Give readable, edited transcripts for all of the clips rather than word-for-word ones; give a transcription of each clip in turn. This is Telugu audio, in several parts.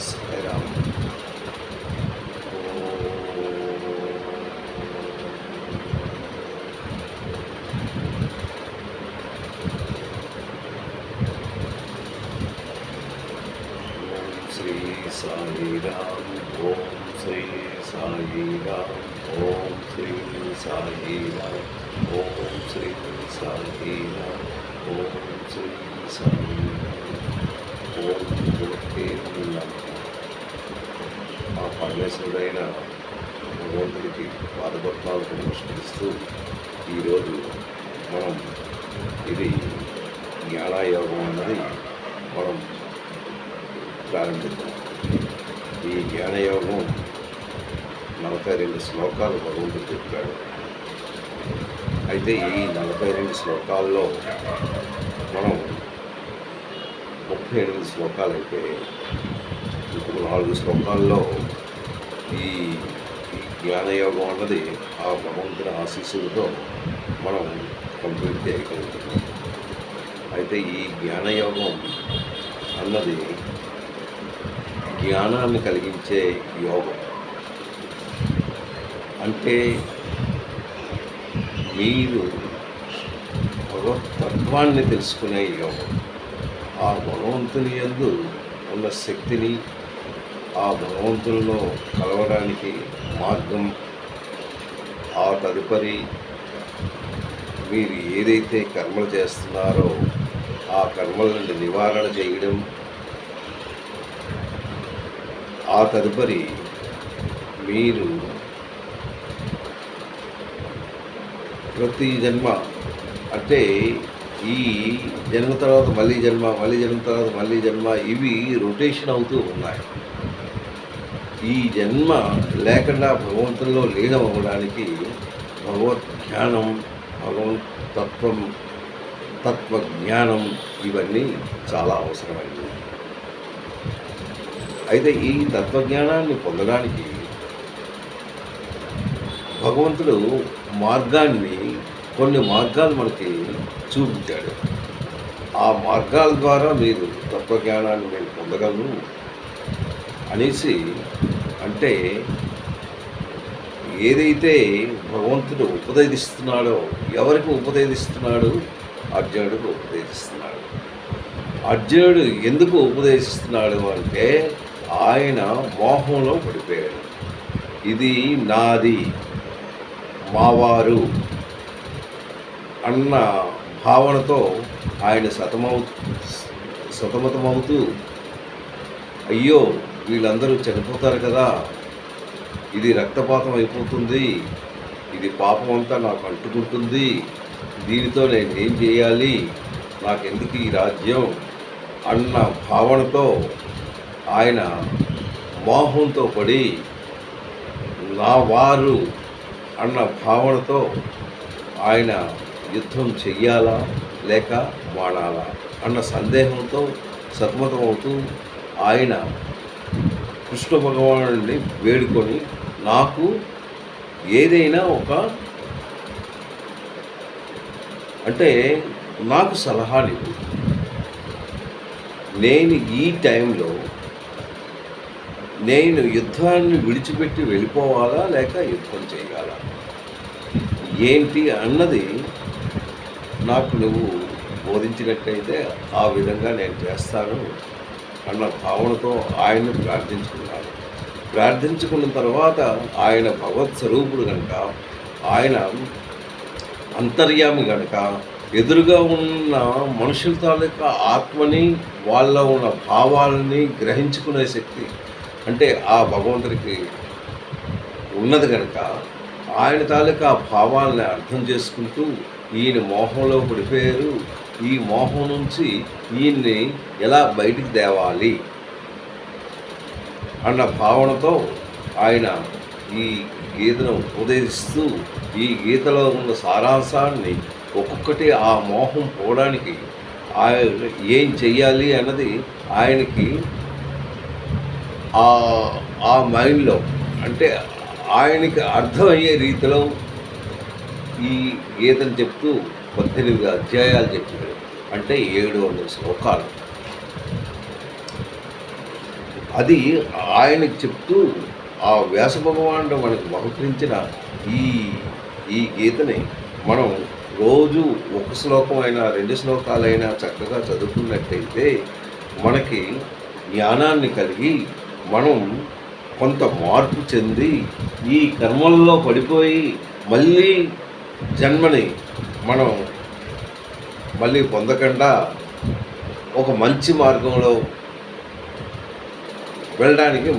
సాయిరామ్. ఓం శ్రీ సాయిరామ్. ఓం శ్రీ సాయిరామ్. ఓం శ్రీ సాయిరామ్. ఓం శ్రీ సాయిరామ్. ఓం శ్రీ సాయిరామ్. ఓం గురుకే నమః. ఆ పరమేశ్వరుడైన భగవంతుడికి పాదపద్మాలకు నమస్కరిస్తూ ఈరోజు మనం ఇది జ్ఞానయోగం అన్నది మనం ప్రారంభిద్దాం. ఈ జ్ఞానయోగం 42 శ్లోకాలు భగవంతుడు చెప్పాడు. అయితే ఈ 42 శ్లోకాల్లో మనం 38 శ్లోకాలు అయిపోయాయి. ఇప్పుడు 4 శ్లోకాల్లో ఈ జ్ఞానయోగం అన్నది ఆ భగవంతుని ఆశీస్సులతో మనం కంప్లీట్ చేయగలుగుతున్నాం. అయితే ఈ జ్ఞానయోగం అన్నది జ్ఞానాన్ని కలిగించే యోగం. అంటే మీరు భగవతత్వాన్ని తెలుసుకునే యోగం. ఆ భగవంతుని యందు ఉన్న శక్తిని, ఆ భగవంతుల్లో కలవడానికి మార్గం, ఆ తదుపరి మీరు ఏదైతే కర్మలు చేస్తున్నారో ఆ కర్మల నుండి నివారణ చేయడం, ఆ తదుపరి మీరు ప్రతి జన్మ అంటే ఈ జన్మ తర్వాత మళ్ళీ జన్మ, మళ్ళీ జన్మ తర్వాత మళ్ళీ జన్మ, ఇవి రొటేషన్ అవుతూ ఉన్నాయి. ఈ జన్మ లేకుండా భగవంతుల్లో లీనం అవ్వడానికి భగవద్ జ్ఞానం, భగవత్ తత్వం, తత్వజ్ఞానం ఇవన్నీ చాలా అవసరమైనవి. అయితే ఈ తత్వజ్ఞానాన్ని పొందడానికి భగవంతుడు కొన్ని మార్గాలు మనకి చూపించాడు. ఆ మార్గాల ద్వారా మీరు తత్వజ్ఞానాన్ని మీరు పొందగలరు అనేసి, అంటే ఏదైతే భగవంతుడు ఉపదేశిస్తున్నాడో, ఎవరికి ఉపదేశిస్తున్నాడు? అర్జునుడికి ఉపదేశిస్తున్నాడు. అర్జునుడు ఎందుకు ఉపదేశిస్తున్నాడు అంటే ఆయన మోహంలో పడిపోయాడు. ఇది నాది, మావారు అన్న భావనతో ఆయన సతమతమవుతూ అయ్యో వీళ్ళందరూ చనిపోతారు కదా, ఇది రక్తపాతం అయిపోతుంది, ఇది పాపం అంతా నాకు అంటుకుంటుంది, దీనితో నేను ఏం చేయాలి, నాకెందుకు ఈ రాజ్యం అన్న భావనతో ఆయన మోహంతో పడి నా వారు అన్న భావనతో ఆయన యుద్ధం చెయ్యాలా లేక మాడాలా అన్న సందేహంతో సతమతమవుతూ ఆయన కృష్ణ భగవానుడిని వేడుకొని నాకు ఏదైనా నాకు సలహానివ్వు, నేను ఈ టైంలో నేను యుద్ధాన్ని విడిచిపెట్టి వెళ్ళిపోవాలా లేక యుద్ధం చేయాలా, ఏంటి అన్నది నాకు నువ్వు బోధించినట్టయితే ఆ విధంగా నేను చేస్తాను అన్న భావనతో ఆయన్ని ప్రార్థించుకున్న తర్వాత ఆయన భగవత్ స్వరూపుడు కనుక, ఆయన అంతర్యామి కనుక, ఎదురుగా ఉన్న మనుషుల తాలూకా ఆత్మని, వాళ్ళ ఉన్న భావాలని గ్రహించుకునే శక్తి అంటే ఆ భగవంతుడికి ఉన్నది కనుక, ఆయన తాలూకా భావాలని అర్థం చేసుకుంటూ ఈయన మోహంలో పడిపోయారు, ఈ మోహం నుంచి ఈయన్ని ఎలా బయటికి తేవాలి అన్న భావనతో ఆయన ఈ గీతను ఉపదేశిస్తూ ఈ గీతలో ఉన్న సారాంశాన్ని ఒక్కొక్కటి ఆ మోహం పోవడానికి ఆయన ఏం చెయ్యాలి అన్నది ఆయనకి ఆ మైండ్లో, అంటే ఆయనకి అర్థమయ్యే రీతిలో ఈ గీతను చెప్తూ 18 అధ్యాయాలు చెప్పాడు. అంటే 700 శ్లోకాలు. అది ఆయనకి చెప్తూ ఆ వ్యాస భగవానుడు మనకు బహుకరించిన ఈ ఈ గీతని మనం రోజు ఒక శ్లోకం అయినా 2 శ్లోకాలైనా చక్కగా చదువుకున్నట్టయితే మనకి జ్ఞానాన్ని కలిగి మనం కొంత మార్పు చెంది ఈ కర్మల్లో పడిపోయి మళ్ళీ జన్మని మనం మళ్ళీ పొందకుండా ఒక మంచి మార్గంలో వెళ్ళడానికి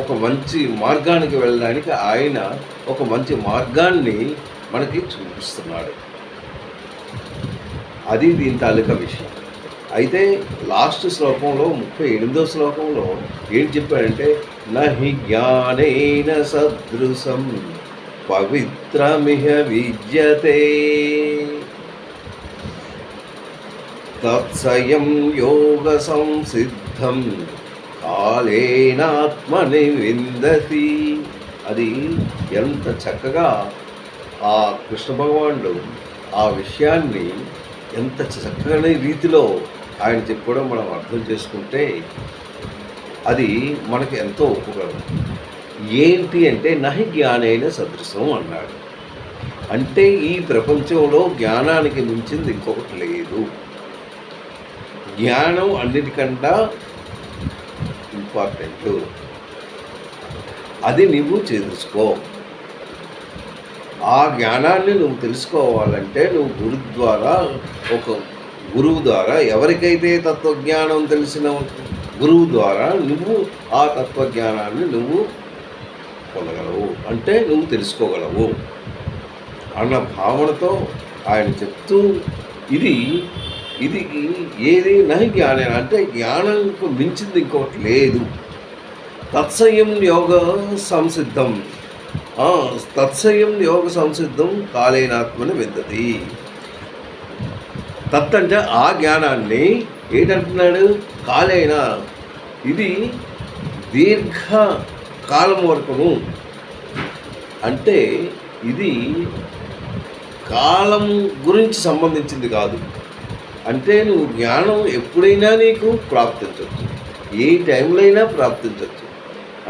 ఒక మంచి మార్గానికి వెళ్ళడానికి ఆయన ఒక మంచి మార్గాన్ని మనకి చూపిస్తున్నాడు. అది దీని తాలూకా విషయం. అయితే లాస్ట్ శ్లోకంలో 38వ శ్లోకంలో ఏం చెప్పాడంటే నహి జ్ఞానేన సదృశం పవిత్రమిహ విద్యతే తత్సయం యోగ సంసిద్ధం కాలేనాత్మని విందతి. అది ఎంత చక్కగా ఆ కృష్ణ భగవానుడు ఆ విషయాన్ని ఎంత చక్కని రీతిలో ఆయన చెప్పడం మనం అర్థం చేసుకుంటే అది మనకి ఎంతో ఉపకారం. ఏంటి అంటే నహి జ్ఞానైన సదృశం అన్నాడు. అంటే ఈ ప్రపంచంలో జ్ఞానానికి మించింది ఇంకొకటి లేదు. జ్ఞానం అన్నిటికన్నా ఇంపార్టెంట్. అది నువ్వు తెలుసుకో. ఆ జ్ఞానాన్ని నువ్వు తెలుసుకోవాలంటే నువ్వు గురువు ద్వారా ఎవరికైతే తత్వజ్ఞానం తెలిసిన గురువు ద్వారా నువ్వు ఆ తత్వజ్ఞానాన్ని నువ్వు పొందగలవు, అంటే నువ్వు తెలుసుకోగలవు అన్న భావనతో ఆయన చెప్తూ ఇది ఏది నహి జ్ఞానం అంటే జ్ఞానంకు మించింది ఇంకొకటి లేదు. తత్సయం యోగ సంసిద్ధం తత్సయం యోగ సంసిద్ధం కాలేనాత్మని విందతి. తత్ అంటే ఆ జ్ఞానాన్ని ఏంటంటున్నాడు, కాలేన ఇది దీర్ఘ కాలం వరకును, అంటే ఇది కాలం గురించి సంబంధించింది కాదు. అంటే నువ్వు జ్ఞానం ఎప్పుడైనా నీకు ప్రాప్తించవచ్చు, ఏ టైంలో అయినా ప్రాప్తించవచ్చు.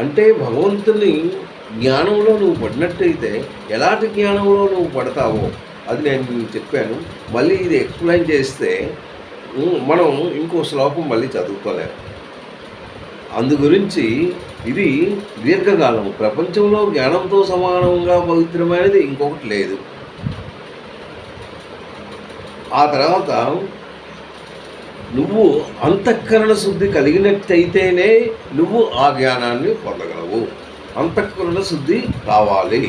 అంటే భగవంతుని జ్ఞానంలో నువ్వు పడినట్టయితే ఎలాంటి జ్ఞానంలో నువ్వు పడతావో అది నేను చెప్పాను. మళ్ళీ ఇది ఎక్స్ప్లెయిన్ చేస్తే మనం ఇంకో శ్లోకం మళ్ళీ చదువుకోలేము. అందు గురించి ఇది దీర్ఘకాలం. ప్రపంచంలో జ్ఞానంతో సమానంగా పవిత్రమైనది ఇంకొకటి లేదు. ఆ తర్వాత నువ్వు అంతఃకరణ శుద్ధి కలిగినట్టయితేనే నువ్వు ఆ జ్ఞానాన్ని పొందగలవు. అంతఃకరణ శుద్ధి కావాలి.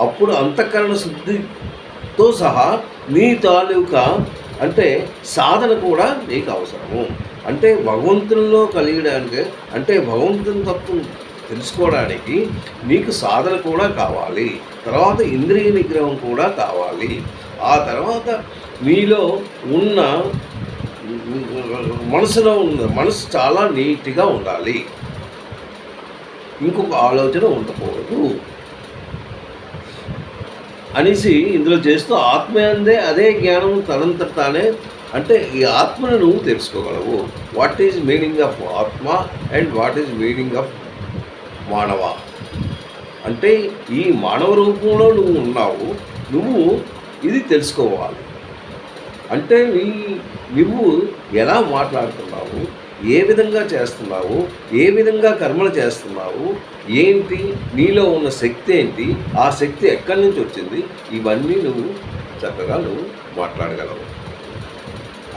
అప్పుడు అంతఃకరణ శుద్ధితో సహా నీ తాలూకా అంటే సాధన కూడా నీకు అవసరము. అంటే భగవంతునిలో కలిగడానికి, అంటే భగవంతుని తత్వం తెలుసుకోవడానికి నీకు సాధన కూడా కావాలి. తర్వాత ఇంద్రియ నిగ్రహం కూడా కావాలి. ఆ తర్వాత నీలో ఉన్న మనసు చాలా నీట్గా ఉండాలి. ఇంకొక ఆలోచన ఉండకూడదు అనేసి ఇందులో చేస్తూ ఆత్మయందే అదే జ్ఞానం తనంతట తానే. అంటే ఈ ఆత్మను నువ్వు తెలుసుకోగలవు. వాట్ ఈజ్ మీనింగ్ ఆఫ్ ఆత్మ and what is meaning of మానవ. అంటే ఈ మానవ రూపంలో నువ్వు ఉన్నావు, నువ్వు ఇది తెలుసుకోవాలి. అంటే నువ్వు ఎలా మాట్లాడుతున్నావు, ఏ విధంగా చేస్తున్నావు, ఏ విధంగా కర్మలు చేస్తున్నావు, ఏంటి నీలో ఉన్న శక్తి ఏంటి, ఆ శక్తి ఎక్కడి నుంచి వచ్చింది, ఇవన్నీ నువ్వు చక్కగా మాట్లాడగలవు.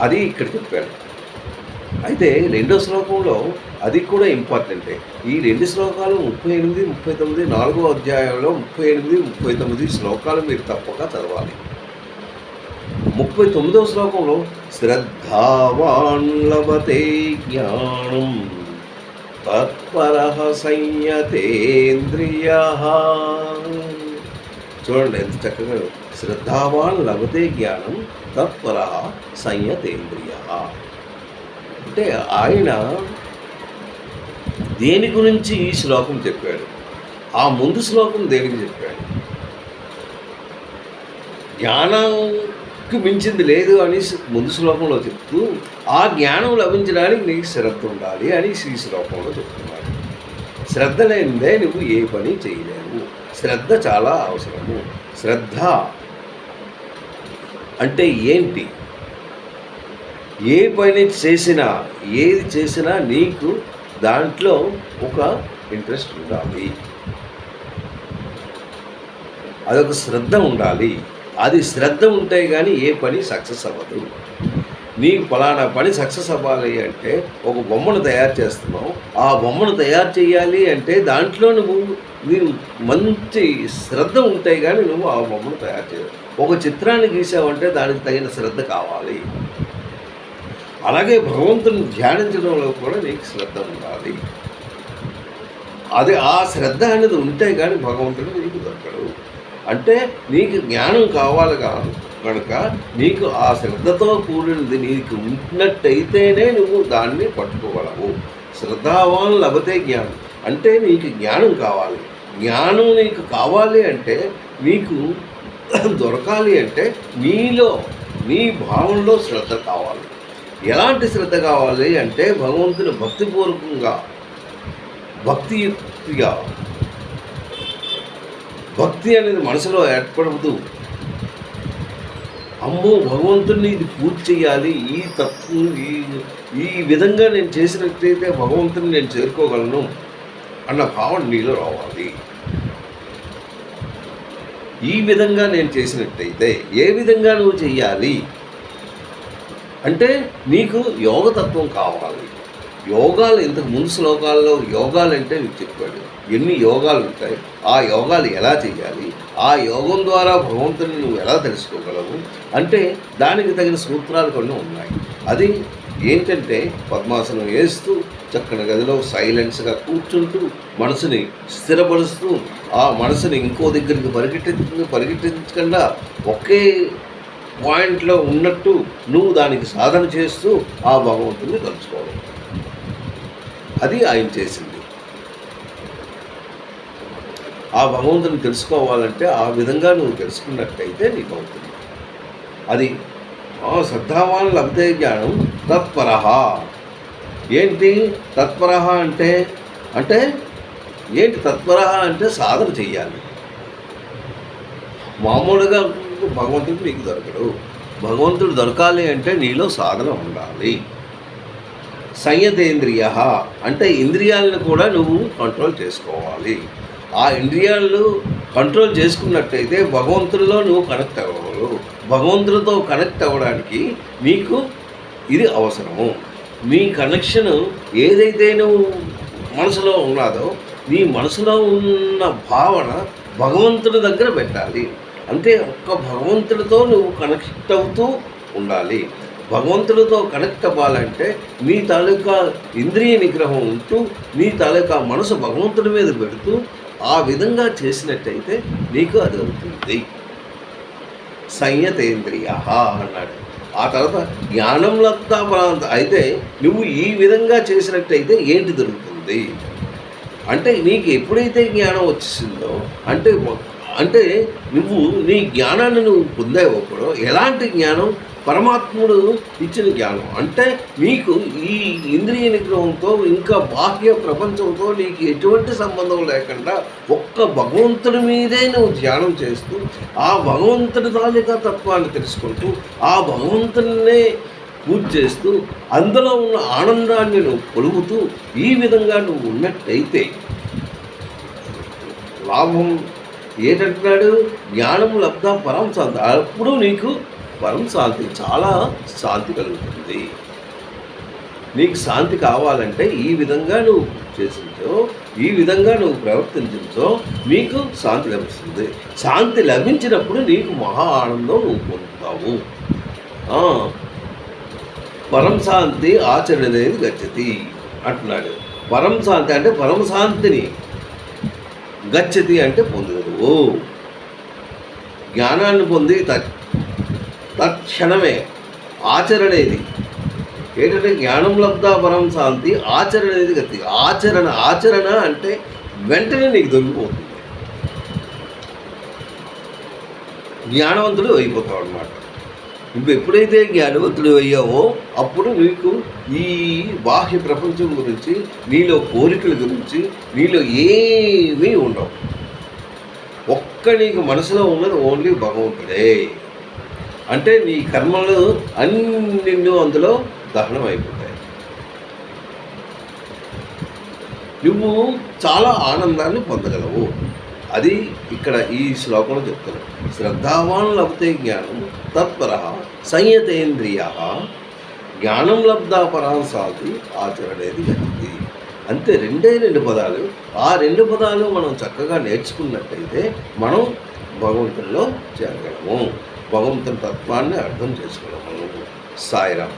అది ఇక్కడ చెప్పాను. అయితే 2వ శ్లోకంలో అది కూడా ఇంపార్టెంటే. ఈ 2 శ్లోకాలు 38, 39, 4వ అధ్యాయంలో 38, 39 శ్లోకాలు మీరు తప్పక చదవాలి. 39వ శ్లోకంలో శ్రద్ధావాన్ లభతే జ్ఞానం తత్పరః సంయతేంద్రియః. చూడండి ఎంత చక్కగా, శ్రద్ధావాన్ లభతే జ్ఞానం తత్పరః సంయతేంద్రియః. అంటే ఆయన దేని గురించి ఈ శ్లోకం చెప్పాడు, ఆ ముందు శ్లోకం దేనికి చెప్పాడు? జ్ఞానం మించింది లేదు అని ముందు శ్లోకంలో చెప్తూ ఆ జ్ఞానం లభించడానికి నీకు శ్రద్ధ ఉండాలి అని ఈ శ్లోకంలో చెప్తున్నాడు. శ్రద్ధ లేనిదే నువ్వు ఏ పని చేయలేవు. శ్రద్ధ చాలా అవసరము. శ్రద్ధ అంటే ఏంటి? ఏ పని చేసినా, ఏది చేసినా నీకు దాంట్లో ఒక ఇంట్రెస్ట్ ఉండాలి, అదొక శ్రద్ధ ఉండాలి. అది శ్రద్ధ ఉంటే కానీ ఏ పని సక్సెస్ అవ్వదు. నీకు ఫలానా పని సక్సెస్ అవ్వాలి అంటే ఒక బొమ్మను తయారు చేస్తున్నావు. ఆ బొమ్మను తయారు చేయాలి అంటే దాంట్లో నీవు మంచి శ్రద్ధ ఉంటే కానీ నువ్వు ఆ బొమ్మను తయారు చేయవు. ఒక చిత్రాన్ని గీసావంటే దానికి తగిన శ్రద్ధ కావాలి. అలాగే భగవంతుని ధ్యానించడంలో కూడా నీకు శ్రద్ధ ఉండాలి. అది ఆ శ్రద్ధ అనేది ఉంటే కానీ భగవంతుడు నీకు దొరకడు. అంటే నీకు జ్ఞానం కావాలి కనుక నీకు ఆ శ్రద్ధతో కూడినది నీకు ఉన్నట్టయితేనే నువ్వు దాన్ని పట్టుకోగలవు. శ్రద్ధావాన్ లభతే జ్ఞానం అంటే నీకు జ్ఞానం కావాలి. జ్ఞానం నీకు కావాలి అంటే నీకు దొరకాలి అంటే నీలో, నీ భావంలో శ్రద్ధ కావాలి. ఎలాంటి శ్రద్ధ కావాలి అంటే భగవంతుని భక్తిపూర్వకంగా, భక్తియుక్తిగా, భక్తి అనేది మనసులో ఏర్పడుతూ అమ్మో భగవంతుడిని ఇది పూర్తి చేయాలి, ఈ తప్పు ఈ విధంగా నేను చేసినట్లయితే భగవంతుని నేను చేరుకోగలను అన్న భావన నీలో రావాలి. ఈ విధంగా నేను చేసినట్టయితే ఏ విధంగా నువ్వు చెయ్యాలి అంటే నీకు యోగతత్వం కావాలి. యోగాలు ఇంతకు ముందు శ్లోకాల్లో యోగాలు అంటే నీకు చెప్పాడు. ఎన్ని యోగాలు ఉంటాయి, ఆ యోగాలు ఎలా చేయాలి, ఆ యోగం ద్వారా భగవంతుని నువ్వు ఎలా తెలుసుకోగలవు అంటే దానికి తగిన సూత్రాలు కొన్ని ఉన్నాయి. అది ఏంటంటే పద్మాసనం వేస్తూ చక్కని గదిలో సైలెన్స్గా కూర్చుంటూ మనసుని స్థిరపరుస్తూ ఆ మనసుని ఇంకో దగ్గరికి పరిగెట్టించకుండా ఒకే పాయింట్లో ఉన్నట్టు నువ్వు దానికి సాధన చేస్తూ ఆ భగవంతుని తలుచుకోవాలి. అది ఆయన చేసింది. ఆ భగవంతుని తెలుసుకోవాలంటే ఆ విధంగా నువ్వు తెలుసుకున్నట్టయితే నీకు అవుతుంది. అది శ్రద్ధావాన్ లభతే జ్ఞానం తత్పరః. ఏంటి తత్పరః అంటే? అంటే ఏంటి తత్పరః అంటే సాధన చెయ్యాలి. మామూలుగా భగవంతుడు నీకు దొరకడు. భగవంతుడు దొరకాలి అంటే నీలో సాధన ఉండాలి. సంయతేంద్రియ అంటే ఇంద్రియాలను కూడా నువ్వు కంట్రోల్ చేసుకోవాలి. ఆ ఇంద్రియాలను కంట్రోల్ చేసుకున్నట్టయితే భగవంతుడిలో నువ్వు కనెక్ట్ అవ్వగలవు. భగవంతుడితో కనెక్ట్ అవ్వడానికి నీకు ఇది అవసరము. నీ కనెక్షన్ ఏదైతే నువ్వు మనసులో ఉన్నదో నీ మనసులో ఉన్న భావన భగవంతుడి దగ్గర పెట్టాలి. అంటే ఒక్క భగవంతుడితో నువ్వు కనెక్ట్ అవుతూ ఉండాలి. భగవంతుడితో కనెక్ట్ అవ్వాలంటే నీ తాలూకా ఇంద్రియ నిగ్రహం ఉంటూ నీ తాలూకా మనసు భగవంతుడి మీద పెడుతూ ఆ విధంగా చేసినట్టయితే నీకు అది అవుతుంది. సంయతేంద్రియ అన్నాడు. ఆ తర్వాత జ్ఞానం లబ్ధ ప్రాంత అయితే నువ్వు ఈ విధంగా చేసినట్టయితే ఏంటి దొరుకుతుంది అంటే నీకు ఎప్పుడైతే జ్ఞానం వచ్చేసిందో అంటే నువ్వు నీ జ్ఞానాన్ని నువ్వు పొందేవప్పుడు ఎలాంటి జ్ఞానం? పరమాత్ముడు ఇచ్చిన జ్ఞానం. అంటే నీకు ఈ ఇంద్రియ నిగ్రహంతో ఇంకా బాహ్య ప్రపంచంతో నీకు ఎటువంటి సంబంధం లేకుండా ఒక్క భగవంతుడి మీదే నువ్వు ధ్యానం చేస్తూ ఆ భగవంతుడి తాలూకా తత్వాన్ని తెలుసుకుంటూ ఆ భగవంతుడినే పూజ చేస్తూ అందులో ఉన్న ఆనందాన్ని నువ్వు పొలుగుతూ ఈ విధంగా నువ్వు ఉన్నట్టయితే లాభం ఏంటంటున్నాడు? జ్ఞానం లబ్ధ పరం శాంతి. అప్పుడు నీకు పరం శాంతి, చాలా శాంతి కలుగుతుంది. నీకు శాంతి కావాలంటే ఈ విధంగా నువ్వు చేసించో, ఈ విధంగా నువ్వు ప్రవర్తించో నీకు శాంతి లభిస్తుంది. శాంతి లభించినప్పుడు నీకు మహా ఆనందం నువ్వు పొందుతావు. పరం శాంతి ఆచరణేది గచ్చతి అంటున్నాడు. పరం శాంతి అంటే పరమశాంతిని, గచ్చతి అంటే పొందుదు. జ్ఞానాన్ని పొంది తక్షణమే ఆచరణేది ఏంటంటే జ్ఞానం లబ్ధ పరం శాంతి, ఆచరణ అనేది గతి. ఆచరణ అంటే వెంటనే నీకు దొరికిపోతుంది. జ్ఞానవంతుడు అయిపోతావు అన్నమాట. నువ్వు ఎప్పుడైతే జ్ఞానవంతుడు అయ్యావో అప్పుడు నీకు ఈ బాహ్య ప్రపంచం గురించి, నీలో కోరికల గురించి, నీలో ఏమీ ఉండవు. నీకు మనసులో ఉన్నది ఓన్లీ భగవంతుడే. అంటే నీ కర్మలు అన్నిన్నో అందులో దహనం అయిపోతాయి. నువ్వు చాలా ఆనందాన్ని పొందగలవు. అది ఇక్కడ ఈ శ్లోకంలో చెప్తున్నాడు. శ్రద్ధావాన్ లభతే జ్ఞానం తత్పర సంయతేంద్రియ జ్ఞానం లబ్ధా పరాం సాధి ఆచరణేది గతి. అంతే, రెండు పదాలు. ఆ 2 పదాలు మనం చక్కగా నేర్చుకున్నట్టయితే మనం భగవంతుల్లో చేరగలము, భగవంతుని తత్వాన్ని అర్థం చేసుకోగలము. సాయిరామ్.